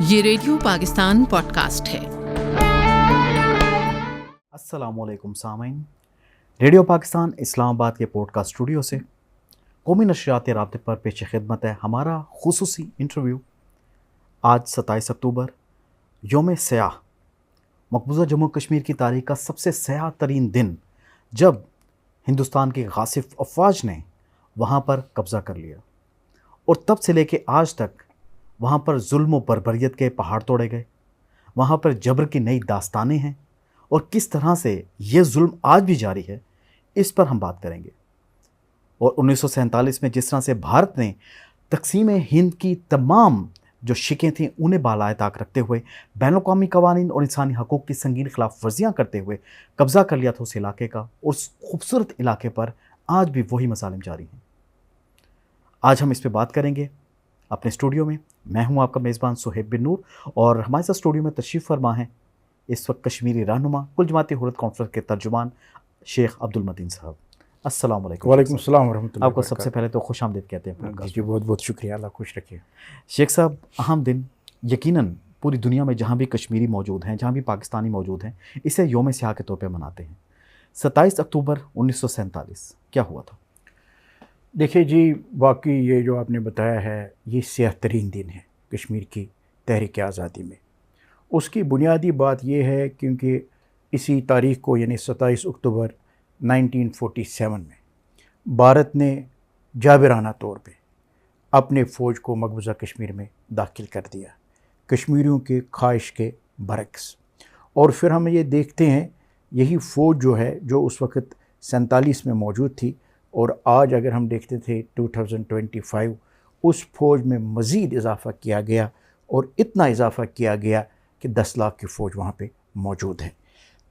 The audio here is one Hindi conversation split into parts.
ये रेडियो पाकिस्तान पॉडकास्ट है। अस्सलामुअलैकुम सामीन, रेडियो पाकिस्तान इस्लामाबाद के पॉडकास्ट स्टूडियो से कौमी नशरियात राब्ते पर पेश खिदमत है हमारा खुसूसी इंटरव्यू। आज 27 अक्टूबर योम सयाह, मकबूजा जम्मू कश्मीर की तारीख का सबसे सयाह तरीन दिन, जब हिंदुस्तान की गासिब अफवाज ने वहाँ पर कब्ज़ा कर लिया और तब से लेके आज तक वहाँ पर जुल्म व बर्बरियत के पहाड़ तोड़े गए। वहाँ पर जबर की नई दास्तानें हैं और किस तरह से ये जुल्म आज भी जारी है, इस पर हम बात करेंगे। और 1947 में जिस तरह से भारत ने तकसीम हिंद की तमाम जो शिकें थीं उन्हें बालाए ताक रखते हुए बैनुल-अक़वामी कवानीन और इंसानी हकूक़ की संगीन खिलाफ वर्जियाँ करते हुए कब्ज़ा कर लिया था उस इलाके का, और उस खूबसूरत इलाके पर आज भी वही मसालिम जारी हैं। आज हम इस पर बात करेंगे अपने स्टूडियो में। मैं हूं आपका मेज़बान सुहेब बिन नूर, और हमारे साथ स्टूडियो में तशरीफ़ फरमा हैं इस वक्त कश्मीरी रहनुमा कुल जमाती हुर्रियत कॉन्फ्रेंस के तर्जुमान शेख अब्दुल मतीन साहब। अस्सलाम वालेकुम। वालेकुम सलाम वरहमतुल्लाहि आपको सबसे पहले तो खुश आमदीद कहते हैं। जी बहुत बहुत शुक्रिया, अल्लाह खुश रखिए। शेख साहब, अहम दिन यकीनन पूरी दुनिया में जहाँ भी कश्मीरी मौजूद हैं, जहाँ भी पाकिस्तानी मौजूद हैं, इसे योम सयाह के तौर पर मनाते हैं। 27 अक्टूबर 1947 क्या हुआ था? देखिए जी, वाकई ये जो आपने बताया है ये स्याह तरीन दिन है कश्मीर की तहरीक आज़ादी में। उसकी बुनियादी बात ये है क्योंकि इसी तारीख़ को यानी 27 अक्टूबर 1947 में भारत ने जाबिराना तौर पे अपने फ़ौज को मकबूजा कश्मीर में दाखिल कर दिया, कश्मीरियों के ख्वाहिश के बरक्स। और फिर हम ये देखते हैं यही फ़ौज जो है जो उस वक़्त 47 में मौजूद थी, और आज अगर हम देखते थे 2025 उस फ़ौज में मज़ीद इजाफ़ा किया गया, और इतना इजाफ़ा किया गया कि 10 लाख की फ़ौज वहाँ पे मौजूद है।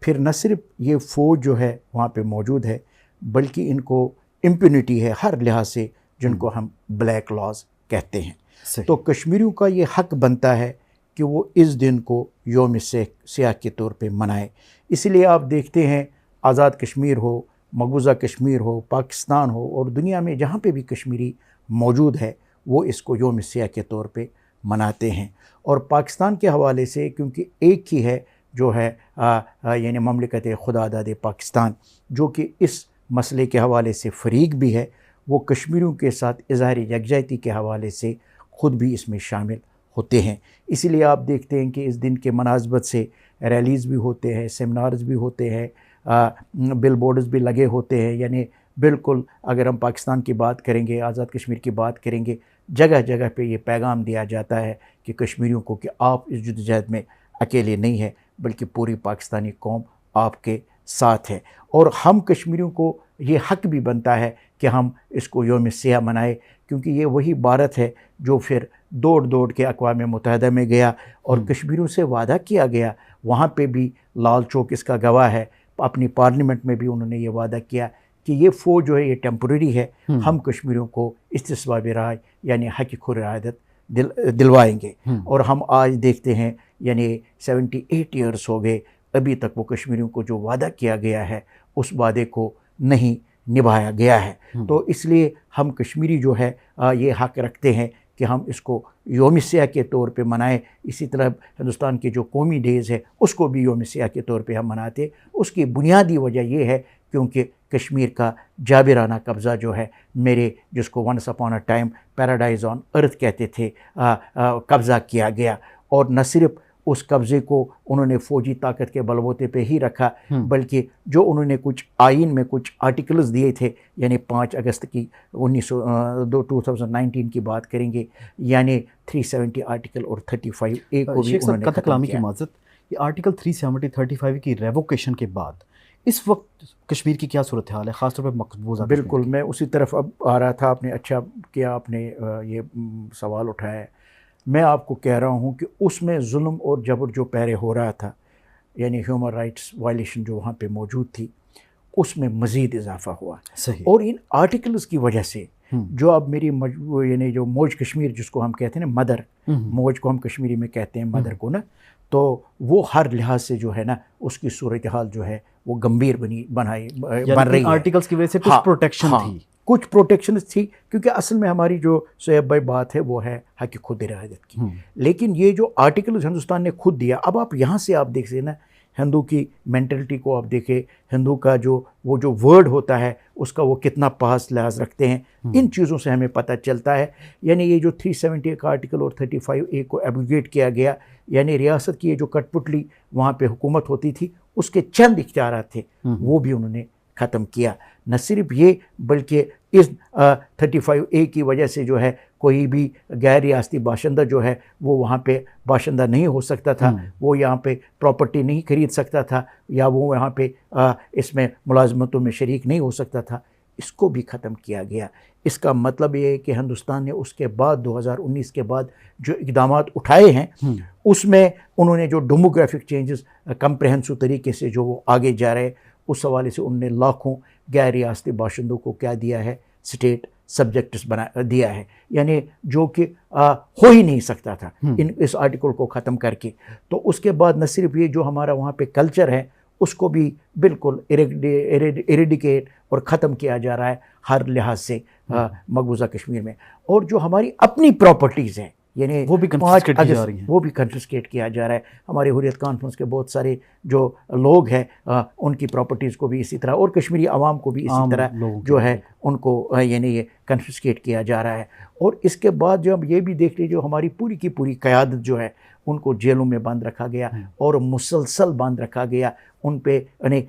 फिर न सिर्फ ये फ़ौज जो है वहाँ पे मौजूद है, बल्कि इनको इम्प्यूनिटी है हर लिहाज से, जिनको हम ब्लैक लॉज कहते हैं। तो कश्मीरियों का ये हक़ बनता है कि वो इस दिन को योम सयाह के तौर पे मनाए। इसलिए आप देखते हैं आज़ाद कश्मीर हो, मकबूजा कश्मीर हो, पाकिस्तान हो, और दुनिया में जहाँ पे भी कश्मीरी मौजूद है वो इसको योम सयाह के तौर पे मनाते हैं। और पाकिस्तान के हवाले से क्योंकि एक ही है जो है यानी ममलिकत खुदादाद पाकिस्तान, जो कि इस मसले के हवाले से फ़रीक भी है, वो कश्मीरियों के साथ इज़हार यकजहती के हवाले से ख़ुद भी इसमें शामिल होते हैं। इसीलिए आप देखते हैं कि इस दिन के मुनासबत से रैलीज़ भी होते हैं, सेमिनार्स भी होते हैं, बिल बोर्ड्स भी लगे होते हैं। यानी बिल्कुल अगर हम पाकिस्तान की बात करेंगे, आज़ाद कश्मीर की बात करेंगे, जगह जगह पे ये पैगाम दिया जाता है कि कश्मीरियों को कि आप इस जद्दोजहद में अकेले नहीं हैं, बल्कि पूरी पाकिस्तानी कौम आपके साथ है। और हम कश्मीरियों को ये हक़ भी बनता है कि हम इसको योम सयाह मनाए, क्योंकि ये वही भारत है जो फिर दौड़ दौड़ के अक़वाम मुत्तहिदा में गया और कश्मीरियों से वादा किया गया। वहाँ पे भी लाल चौक इसका गवाह है, अपनी पार्लियामेंट में भी उन्होंने ये वादा किया कि ये फ़ौज जो है ये टेम्परेरी है, हम कश्मीरियों को इस्तिस्बाब राय यानी हक़ खुरादत दिलवाएंगे। और हम आज देखते हैं यानी 78 ईयर्स हो गए, अभी तक वो कश्मीरियों को जो वादा किया गया है उस वादे को नहीं निभाया गया है। तो इसलिए हम कश्मीरी जो है ये हक़ रखते हैं कि हम इसको योम सयाह के तौर पे मनाएं। इसी तरह हिंदुस्तान के जो कौमी डेज़ है उसको भी योम सयाह के तौर पे हम मनाते। उसकी बुनियादी वजह ये है क्योंकि कश्मीर का जाबिराना कब्ज़ा जो है मेरे, जिसको once upon a time paradise on earth कहते थे, कब्ज़ा किया गया। और न सिर्फ उस कब्ज़े को उन्होंने फ़ौजी ताकत के बलबूते पे ही रखा, बल्कि जो उन्होंने कुछ आइन में कुछ आर्टिकल्स दिए थे, यानी 5 अगस्त की 2019 की बात करेंगे, यानी 370 आर्टिकल और 35 ए को भी उन्होंने खत्म किया। की माज़रत, ये आर्टिकल 370 35 की रेवोकेशन के बाद इस वक्त कश्मीर की क्या सूरत हाल है, ख़ासतौर पर मकबूजा? बिल्कुल, मैं उसी तरफ अब आ रहा था। आपने अच्छा किया, आपने ये सवाल उठाया है। मैं आपको कह रहा हूँ कि उसमें जुल्म और जबर जो पहले हो रहा था, यानी ह्यूमन राइट्स वायलेशन जो वहाँ पे मौजूद थी, उसमें मज़ीद इजाफ़ा हुआ। सही। और इन आर्टिकल्स की वजह से जो अब मेरी यानी जो मौज कश्मीर जिसको हम कहते हैं ना, मदर मौज को हम कश्मीरी में कहते हैं मदर को ना, तो वो हर लिहाज से जो है ना उसकी सूरत हाल जो है वो गंभीर बन रही है। आर्टिकल्स की वजह से कुछ प्रोटेक्शन थी। कुछ प्रोटेक्शन थी, क्योंकि असल में हमारी जो सोहेब भाई बात है वो है हक खुद इरादत की। लेकिन ये जो आर्टिकल हिंदुस्तान ने खुद दिया, अब आप यहाँ से आप देख सकते ना हिंदू की मेंटलिटी को आप देखें, हिंदू का जो वो जो वर्ड होता है उसका वो कितना पास लिहाज रखते हैं, इन चीज़ों से हमें पता चलता है। यानी ये जो 370 का आर्टिकल और 35A को एब्रोगेट किया गया, यानी रियासत की ये जो कठपुतली वहाँ पे हुकूमत होती थी उसके चंद इख्तियारात थे वो भी उन्होंने ख़त्म किया। न सिर्फ ये बल्कि इस 35A की वजह से जो है कोई भी गैर रियासती बाशिंदा जो है वो वहाँ पे बाशिंदा नहीं हो सकता था, वो यहाँ पे प्रॉपर्टी नहीं खरीद सकता था, या वो यहाँ पे इसमें मुलाजमतों में शरीक नहीं हो सकता था। इसको भी ख़त्म किया गया। इसका मतलब ये है कि हिंदुस्तान ने उसके बाद 2019 के बाद जो इक़दामात उठाए हैं उसमें उन्होंने जो डेमोग्राफिक चेंजेस कम्प्रहेंसिव तरीके से जो वो आगे जा रहे, उस हवाले से उन्होंने लाखों गैर रियासती बाशिंदों को क्या दिया है, स्टेट सब्जेक्ट्स बना दिया है, यानी जो कि हो ही नहीं सकता था इस आर्टिकल को ख़त्म करके। तो उसके बाद न सिर्फ ये जो हमारा वहाँ पे कल्चर है उसको भी बिल्कुल इरेडिकेट और ख़त्म किया जा रहा है हर लिहाज से मकबूजा कश्मीर में। और जो हमारी अपनी प्रॉपर्टीज़ हैं यानी वो भी कन्फिस्केट की जा रही हैं, वो भी कन्फिस्केट किया जा रहा है। हमारे हुर्रियत कॉन्फ्रेंस के बहुत सारे जो लोग हैं उनकी प्रॉपर्टीज़ को भी इसी तरह, और कश्मीरी आवाम को भी इसी तरह जो है उनको यानी ये कन्फिस्केट किया जा रहा है। और इसके बाद जो हम ये भी देख लीजिए, जो हमारी पूरी की पूरी क़यादत जो है उनको जेलों में बंद रखा गया और मुसलसल बंद रखा गया उन पे, यानी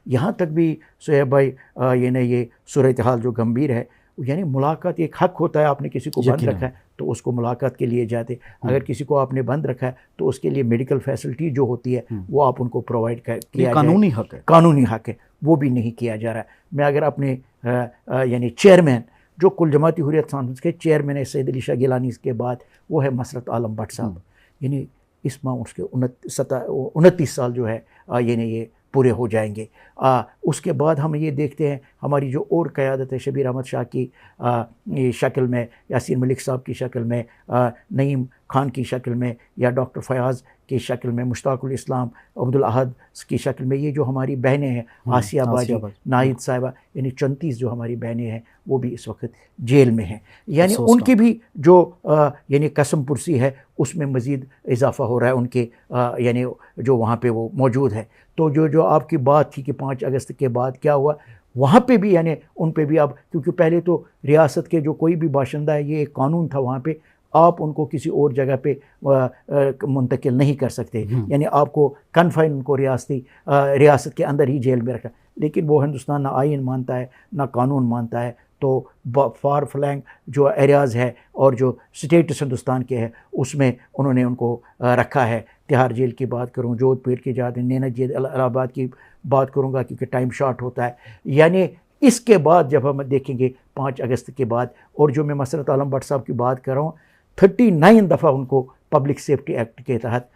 यहाँ तक भी सोहेब भाई यानी ये सूरत हाल जो गंभीर है, यानी मुलाकात एक हक होता है। आपने किसी को बंद रखा है तो उसको मुलाकात के लिए जाते, अगर किसी को आपने बंद रखा है तो उसके लिए मेडिकल फैसिलिटी जो होती है वो आप उनको प्रोवाइड किया, कानूनी हक है, कानूनी हक है, वो भी नहीं किया जा रहा है। मैं अगर अपने यानी चेयरमैन जो कुल जमाती हुर्रियत कॉन्फ्रेंस के चेयरमैन है सैयद अली शाह गिलानी के बाद वो है मसरत आलम भट्ट साहब, यानी इस माह उसके 29 साल जो है यानी ये पूरे हो जाएंगे। उसके बाद हम ये देखते हैं हमारी जो और क़यादत है शबीर अहमद शाह की शक्ल में, यासीन मलिक साहब की शक्ल में, नईम खान की शक्ल में, या डॉक्टर फयाज़ की शक्ल में, मुश्ताकुल इस्लाम, अब्दुल अहद की शक्ल में, ये जो हमारी बहनें हैं आसिया बाजी, नाहिद साहिबा, यानी 34 जो हमारी बहनें हैं वो भी इस वक्त जेल में हैं। यानी उनकी भी जो यानी कसम पुरसी है उसमें मज़ीद इजाफ़ा हो रहा है उनके यानी जो वहाँ पे वो मौजूद है। तो जो आपकी बात थी कि 5 अगस्त के बाद क्या हुआ, वहाँ पे भी यानी उन पे भी अब, क्योंकि पहले तो रियासत के जो कोई भी बाशिंदा है ये एक कानून था वहाँ पे, आप उनको किसी और जगह पे मुंतकिल नहीं कर सकते, यानी आपको कन्फाइन उनको रियासत के अंदर ही जेल में रखा। लेकिन वो हिंदुस्तान ना आइन मानता है ना कानून मानता है, तो फार फ्लैंग जो एरियाज़ है और जो स्टेट्स हिंदुस्तान के हैं उसमें उन्होंने उनको रखा है। तिहाड़ जेल की बात करूँ, जोधपुर की जात, नैना जेल, इलाहाबाद की बात करूँगा क्योंकि टाइम शॉर्ट होता है। यानी इसके बाद जब हम देखेंगे 5 अगस्त के बाद, और जो मैं मसरत आलम भट्ट साहब की बात कर रहा हूँ, 39 दफ़ा उनको पब्लिक सेफ्टी एक्ट के तहत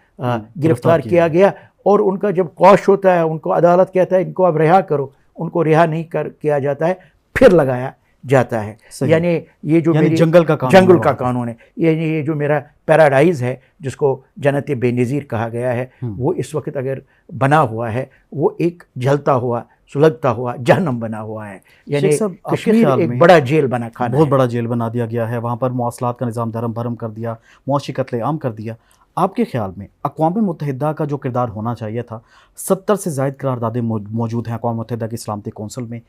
गिरफ्तार किया गया, और उनका जब कॉश होता है उनको अदालत कहता है इनको अब रिहा करो, उनको रिहा नहीं किया जाता है, फिर लगाया जाता है। यानी ये जो मेरी जंगल का कानून है, यानी ये जो मेरा पैराडाइज है जिसको जन्नत बेनज़ीर कहा गया है, वो इस वक्त अगर बना हुआ है वो एक जलता हुआ सुलगता हुआ जहन्नम बना हुआ है। यानी कश्मीर एक बड़ा जेल बना खाना, बहुत बड़ा जेल बना दिया गया है। वहाँ पर मवासलात का निज़ाम धर्म भरम कर दिया, मुआशी कत्ल-ए-आम कर दिया। आपके ख्याल में अक़वाम मुत्तहिदा का जो किरदार होना चाहिए था, 70 से ज़ायद करारदादें मौजूद हैं अक़वाम मुत्तहिदा की सलामती कौंसिल में,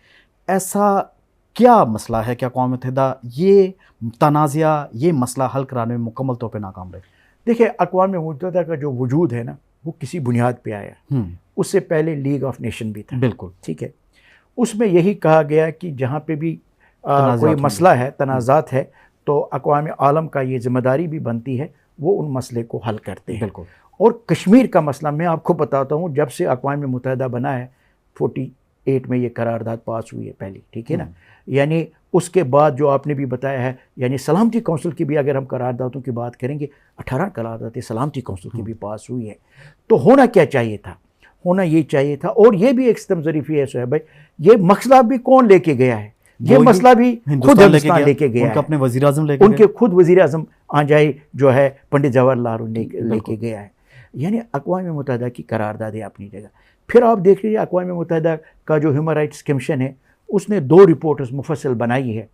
ऐसा क्या मसला है कि अक़वाम मुत्तहिदा ये तनाज़ा, ये मसला हल कराने में मुकम्मल तौर पर नाकाम रहे? देखिए, अक़वाम मुत्तहिदा का जो वजूद है ना वो किसी बुनियाद पे आया। उससे पहले लीग ऑफ नेशन भी था, बिल्कुल ठीक है। उसमें यही कहा गया कि जहाँ पे भी कोई मसला है, तनाज़ात है, तो अक़वाम आलम का ये ज़िम्मेदारी भी बनती है वो उन मसले को हल करते हैं। बिल्कुल। और कश्मीर का मसला मैं आपको बताता हूँ, जब से अक़वाम मुत्तहिदा बना है 48 में ये करारदाद पास हुई है पहली, ठीक है ना। यानी उसके बाद जो आपने भी बताया है, यानी सलामती कौंसिल की भी अगर हम करारदादों की बात करेंगे, 18 करारदादें सलामती कौंसिल की भी पास हुई है। तो होना क्या चाहिए था, होना ये चाहिए था, और ये भी एक सितम ज़रीफ़ी है सोहेब भाई, ये मसला भी कौन लेके गया है, ये मसला भी खुद हिंदुस्तान लेके गया है, अपने वज़ीर-ए-आज़म लेके, उनके खुद वज़ीर-ए-आज़म आजाई जो है पंडित जवाहरलाल नेहरू लेके गया है। यानी अक़वाम मुत्तहिदा की करारदादें अपनी जगह। फिर आप देख लीजिए अक़वाम मुत्तहिदा का जो ह्यूमन राइट्स कमीशन है उसने 2 रिपोर्ट्स मुफस्सल बनाई है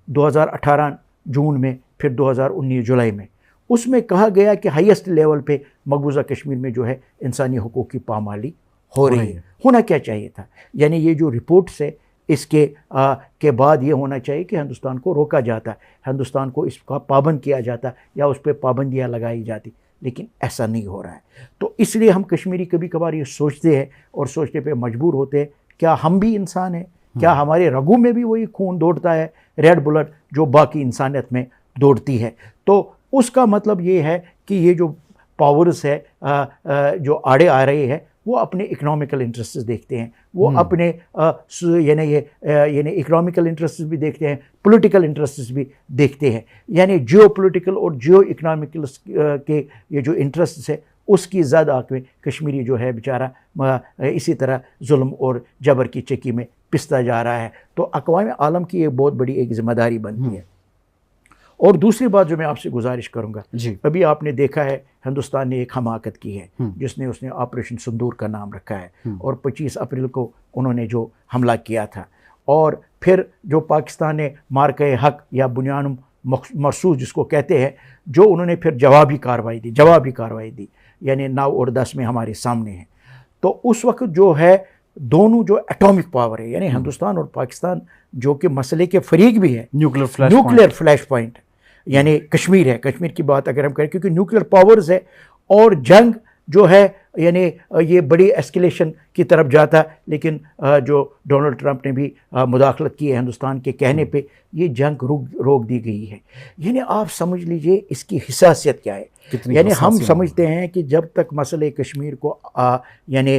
2018 जून में, फिर 2019 जुलाई में। उसमें कहा गया कि हाईएस्ट लेवल पे मकबूजा कश्मीर में जो है इंसानी हकूक़ की पामाली हो रही है। होना क्या चाहिए था, यानी ये जो रिपोर्ट्स है इसके के बाद ये होना चाहिए कि हिंदुस्तान को रोका जाता, हिंदुस्तान को इसका पाबंद किया जाता या उस पर पाबंदियाँ लगाई जाती, लेकिन ऐसा नहीं हो रहा है। तो इसलिए हम कश्मीरी कभी कभार ये सोचते हैं और सोचने पे मजबूर होते हैं, क्या हम भी इंसान हैं? क्या हमारे रगों में भी वही खून दौड़ता है, रेड ब्लड, जो बाकी इंसानियत में दौड़ती है? तो उसका मतलब ये है कि ये जो पावर्स है जो आड़े आ रहे हैं वो अपने इकोनॉमिकल इंटरेस्ट्स देखते हैं, वो अपने यानी इकोनॉमिकल इंटरेस्ट्स भी देखते हैं, पॉलिटिकल इंटरेस्ट्स भी देखते हैं, यानी जियो पॉलिटिकल और जियो इकोनॉमिकल के ये जो इंटरेस्ट्स है उसकी ज़्यादा आँख में कश्मीरी जो है बेचारा इसी तरह जुल्म और जबर की चक्की में पिसता जा रहा है। तो अक़वाम आलम की एक बहुत बड़ी एक ज़िम्मेदारी बनती है। और दूसरी बात जो मैं आपसे गुजारिश करूंगा, अभी आपने देखा है हिंदुस्तान ने एक हमाकत की है जिसने उसने ऑपरेशन सिंदूर का नाम रखा है, और 25 अप्रैल को उन्होंने जो हमला किया था, और फिर जो पाकिस्तान ने मार्के हक या बुनियान मरसूस जिसको कहते हैं, जो उन्होंने फिर जवाबी कार्रवाई दी, यानी 9 और 10 में हमारे सामने है। तो उस वक्त जो है दोनों जो एटॉमिक पावर है, यानी हिंदुस्तान और पाकिस्तान जो कि मसले के फरीक भी है, न्यूक्लियर फ्लैश पॉइंट यानी कश्मीर है। कश्मीर की बात अगर हम करें, क्योंकि न्यूक्लियर पावर्स है और जंग जो है यानी ये बड़ी एस्केलेशन की तरफ जाता, लेकिन जो डोनाल्ड ट्रंप ने भी मुदाखलत की है हिंदुस्तान के कहने पे, ये जंग रोक दी गई है। यानी आप समझ लीजिए इसकी हिसासियत क्या है। यानी हम समझते हैं कि जब तक मसले कश्मीर को यानी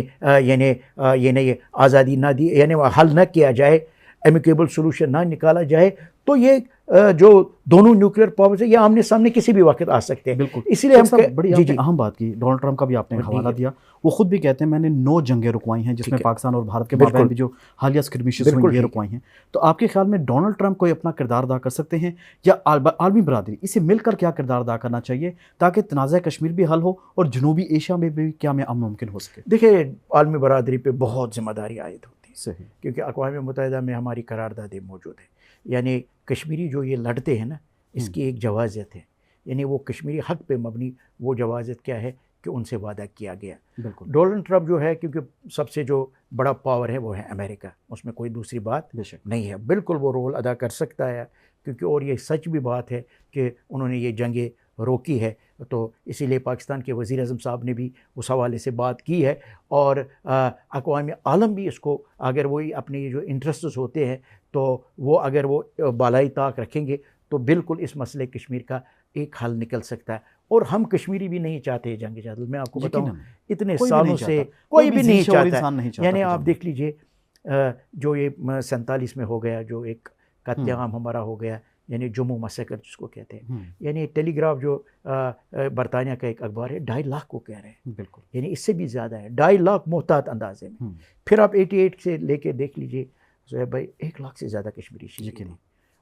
आज़ादी ना दी, यानी हल न किया जाए, एमिकेबल सोल्यूशन ना निकाला जाए, तो ये जो दोनों न्यूक्लियर पावर्स है ये आमने सामने किसी भी वक्त आ सकते हैं। बिल्कुल, इसीलिए हम बड़ी अहम बात की, डोनाल्ड ट्रंप का भी आपने हवाला दिया, वो खुद भी कहते हैं मैंने 9 जंगें रुकवाई हैं, जिसमें पाकिस्तान और भारत के माबैन भी जो हालिया स्क्रिमिशेस हुई ये रुकवाई हैं। तो आपके ख्याल में डोनाल्ड ट्रंप कोई अपना किरदार अदा कर सकते हैं, या आलमी बरादरी इसे मिलकर क्या किरदार अदा करना चाहिए ताकि तनाज़ा कश्मीर भी हल हो और जनूबी एशिया में भी क्या में अमन मुमकिन हो सके? देखिए, आलमी बरादरी पर बहुत जिम्मेदारी आयद होती है, सही, क्योंकि अक़वाम मुत्तहिदा में हमारी करारदादें मौजूद है। यानी कश्मीरी जो ये लड़ते हैं ना, इसकी एक जवाज़त है, यानी वो कश्मीरी हक़ पे मबनी वो जवाज़त क्या है कि उनसे वादा किया गया। डोनाल्ड ट्रंप जो है, क्योंकि सबसे जो बड़ा पावर है वो है अमेरिका, उसमें कोई दूसरी बात नहीं है। बिल्कुल वो रोल अदा कर सकता है, क्योंकि और ये सच भी बात है कि उन्होंने ये जंगें रोकी है। तो इसीलिए पाकिस्तान के वज़ीर आज़म साहब ने भी उस हवाले से बात की है, और अक़वाम आलम भी इसको, अगर वही अपने ये जो इंटरेस्ट्स होते हैं तो वो अगर वो बालाई ताक रखेंगे तो बिल्कुल इस मसले कश्मीर का एक हल निकल सकता है। और हम कश्मीरी भी नहीं चाहते जंग जादल, मैं आपको बताऊं इतने सालों से कोई भी नहीं चाहता। यानी आप देख लीजिए जो ये 47 में हो गया, जो एक कत्लेआम हमारा हो गया, यानी जम्मू मसकर जिसको कहते हैं, यानी टेलीग्राफ जो बरतानिया का एक अखबार है 2.5 लाख को कह रहे हैं, बिल्कुल, यानी इससे भी ज़्यादा है, 2.5 लाख मोहतात अंदाजे में। फिर आप 88 से लेके देख लीजिए ज़ोहैब भाई, 1 लाख से ज़्यादा कश्मीरी शहीद हैं,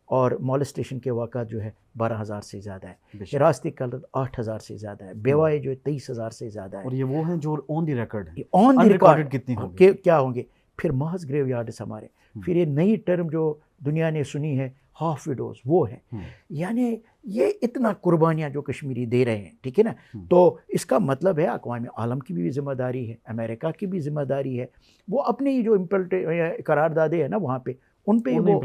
और मॉलेस्टेशन के वाक़ात जो है 12,000 से ज़्यादा है, हिरासती कत्ल 8,000 से ज़्यादा है, बेवाएँ जो है 23,000 से ज़्यादा है। और ये वो हैं जो ऑन द रिकॉर्ड है, ऑन द रिकॉर्ड कितनी होंगे, क्या होंगे। फिर महज ग्रेव यार्ड्स हमारे, फिर ये नई टर्म जो दुनिया ने सुनी है हाफ विडोज, वो है। यानी ये इतना कुर्बानियाँ जो कश्मीरी दे रहे हैं, ठीक है ना, तो इसका मतलब है अक़वाम आलम की भी जिम्मेदारी है, अमेरिका की भी जिम्मेदारी है, वो अपनी जो करारदादे हैं ना वहाँ पे, उन पे वो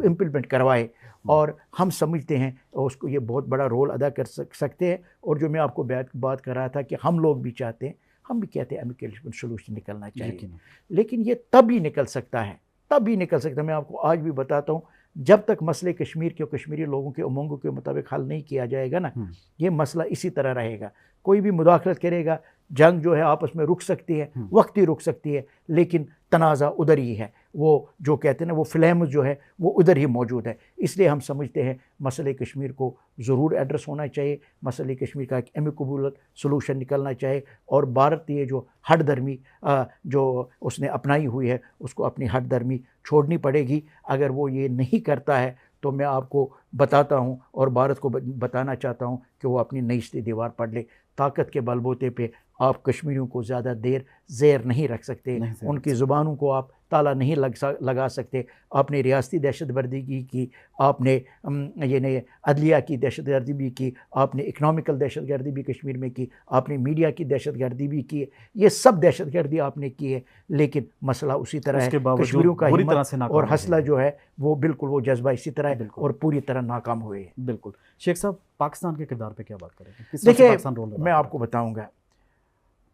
इम्प्लीमेंट करवाए। और हम समझते हैं उसको ये बहुत बड़ा रोल अदा कर सकते हैं। और जो मैं आपको बात कर रहा था कि हम लोग भी चाहते हैं, हम भी कहते हैं एमिकल सोल्यूशन निकलना चाहिए, लेकिन ये तब ही निकल सकता है, मैं आपको आज भी बताता हूँ, जब तक मसले कश्मीर के और कश्मीरी लोगों के उमंगों के मुताबिक हल नहीं किया जाएगा ना, ये मसला इसी तरह रहेगा। कोई भी मुदाखलत करेगा, जंग जो है आपस में रुक सकती है, वक्त ही रुक सकती है, लेकिन तनाज़ा उधर ही है, वो जो कहते हैं ना, वो फ्लेम जो है वो उधर ही मौजूद है। इसलिए हम समझते हैं मसले कश्मीर को ज़रूर एड्रेस होना चाहिए, मसले कश्मीर का एक एमिकेबल सोल्यूशन निकलना चाहिए, और भारत ये जो हट धर्मी जो उसने अपनाई हुई है, उसको अपनी हट धर्मी छोड़नी पड़ेगी। अगर वो ये नहीं करता है तो मैं आपको बताता हूँ और भारत को बताना चाहता हूँ कि वो अपनी नई दीवार पढ़ ले। ताकत के बलबूते पे आप कश्मीरियों को ज़्यादा देर ज़ेर नहीं रख सकते, उनकी ज़ुबानों को आप ताला नहीं लगा सकते। आपने रियासती दहशतगर्दी की, आपने यानी अदलिया की दहशतगर्दी भी की, आपने इकनॉमिकल दहशतगर्दी भी कश्मीर में की, आपने मीडिया की दहशतगर्दी भी की। ये सब दहशतगर्दी आपने की है, लेकिन मसला उसी तरह है, कश्मीरियों का हिम्मत और हौसला जो है वो बिल्कुल वो जज्बा इसी तरह है और पूरी तरह नाकाम हुए हैं। बिल्कुल। शेख साहब, पाकिस्तान के किरदार पे क्या बात करेंगे? देखिए, मैं आपको बताऊँगा,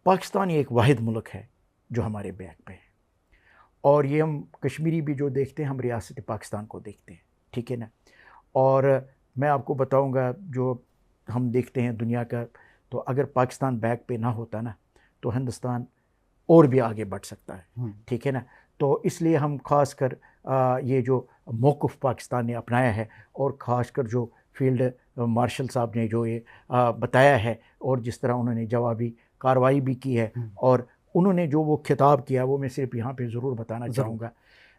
पाकिस्तान एक वाहिद मुल्क है जो हमारे बैक पे है, और ये हम कश्मीरी भी जो देखते हैं, हम रियासत पाकिस्तान को देखते हैं, ठीक है ना। और मैं आपको बताऊंगा, जो हम देखते हैं दुनिया का, तो अगर पाकिस्तान बैक पे ना होता ना, तो हिंदुस्तान और भी आगे बढ़ सकता है, ठीक है ना। तो इसलिए हम ख़ास कर ये जो मौक़िफ़ पाकिस्तान ने अपनाया है, और ख़ास कर जो फील्ड मार्शल साहब ने जो ये बताया है, और जिस तरह उन्होंने जवाबी कार्रवाई भी की है, और उन्होंने जो वो खिताब किया, वो मैं सिर्फ यहाँ पे ज़रूर बताना चाहूँगा।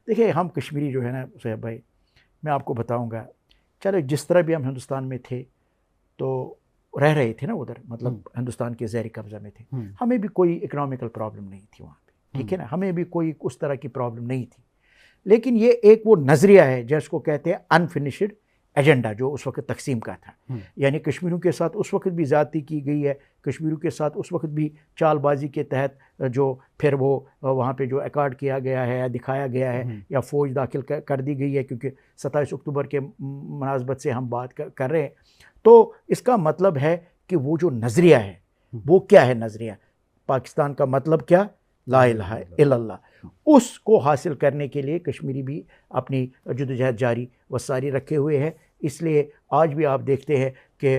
देखिए, हम कश्मीरी जो है ना सोहेब भाई, मैं आपको बताऊँगा, चलो जिस तरह भी हम हिंदुस्तान में थे तो रह रहे थे ना उधर, मतलब हिंदुस्तान के ज़ेर कब्ज़ा में थे, हमें भी कोई इकनॉमिकल प्रॉब्लम नहीं थी वहाँ पे, ठीक है ना, हमें भी कोई उस तरह की प्रॉब्लम नहीं थी। लेकिन ये एक वो नज़रिया है जिसको कहते हैं अनफिनिश्ड एजेंडा, जो उस वक्त तकसीम का था, यानी कश्मीरियों के साथ उस वक्त भी ज़्यादती की गई है, कश्मीरियों के साथ उस वक्त भी चालबाजी के तहत जो फिर वो वहाँ पे जो अकॉर्ड किया गया है या दिखाया गया है या फ़ौज दाखिल कर दी गई है, क्योंकि 27 अक्टूबर के मुनासबत से हम बात कर रहे हैं। तो इसका मतलब है कि वो जो नज़रिया है, वो क्या है नज़रिया, पाकिस्तान का मतलब क्या, ला इलाहा इल्लल्लाह, उसको हासिल करने के लिए कश्मीरी भी अपनी जद्दोजहद जारी व सारी रखे हुए है। इसलिए आज भी आप देखते हैं कि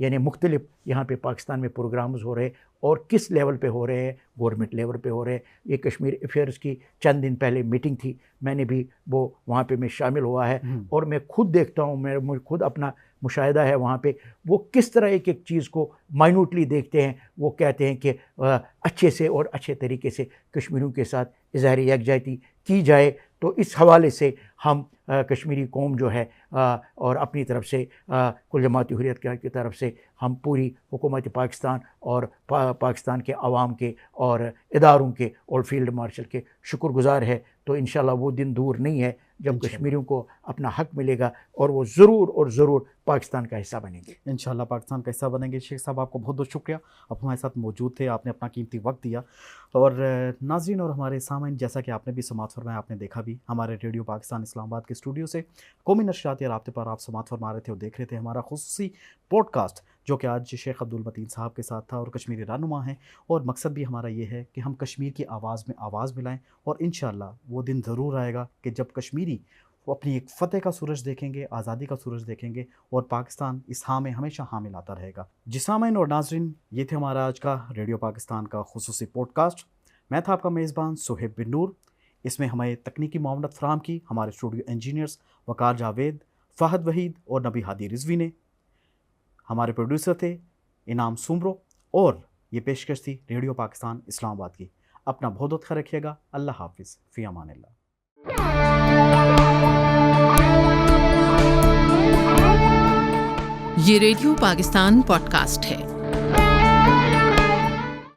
यानी मुख्तलिफ यहाँ पे पाकिस्तान में प्रोग्राम्स हो रहे हैं, और किस लेवल पे हो रहे हैं, गवर्नमेंट लेवल पे हो रहे हैं। ये कश्मीर अफेयर्स की चंद दिन पहले मीटिंग थी, मैंने भी वो वहाँ पे मैं शामिल हुआ है, और मैं खुद देखता हूँ, मैं खुद अपना मुशाहिदा है वहाँ पे, वो किस तरह एक एक चीज़ को माइन्यूटली देखते हैं। वो कहते हैं कि अच्छे से और अच्छे तरीके से कश्मीरियों के साथ इज़हार यकजहती की जाए। तो इस हवाले से हम कश्मीरी कौम जो है और अपनी तरफ से कुल जमाती हुर्रियत की तरफ से हम पूरी हुकूमत पाकिस्तान और पाकिस्तान के अवाम के और इदारों के और फील्ड मार्शल के शुक्रगुज़ार है। तो इंशाल्लाह वो दिन दूर नहीं है जब कश्मीरियों को अपना हक मिलेगा, और वो ज़रूर और ज़रूर पाकिस्तान का हिस्सा बनेंगे। इंशाल्लाह पाकिस्तान का हिस्सा बनेंगे। शेख साहब, आपको बहुत बहुत शुक्रिया, आप हमारे साथ मौजूद थे, आपने अपना कीमती वक्त दिया। और नाज़रीन और हमारे सामाईन, जैसा कि आपने भी समाअत फरमाया, आपने देखा भी हमारे रेडियो पाकिस्तान इस्लामाबाद के स्टूडियो से कौमी नशरियात या राब्ते पर आप समाअत फरमा रहे थे और देख रहे थे हमारा खुसूसी पॉडकास्ट, जो कि आज शेख अब्दुल मतीन साहब के साथ था, और कश्मीरी रहनुमा हैं। और मकसद भी हमारा ये है कि हम कश्मीर की आवाज़ में आवाज़ मिलाएं, और इंशाअल्लाह वो दिन ज़रूर आएगा कि जब कश्मीरी वो अपनी एक फ़तेह का सूरज देखेंगे, आज़ादी का सूरज देखेंगे, और पाकिस्तान इस हाँ में हमेशा हाँ मिलाता रहेगा। जी सामाईन और नाज़रीन, ये थे हमारा आज का रेडियो पाकिस्तान का खुसूसी पॉडकास्ट। मैं था आपका मेज़बान सुहेब बिन नूर। इसमें हमें तकनीकी मावनत फ़राहम की हमारे स्टूडियो इंजीनियर्स वकार जावेद, फ़हद वहीद और नबी हादी रिजवी ने। हमारे प्रोड्यूसर थे इनाम सुमरो, और ये पेशकश थी रेडियो पाकिस्तान इस्लामाबाद की। अपना बहुत बहुत ख्याल रखिएगा। अल्लाह हाफिज़, फ़ी अमानिल्लाह। ये रेडियो पाकिस्तान पॉडकास्ट है।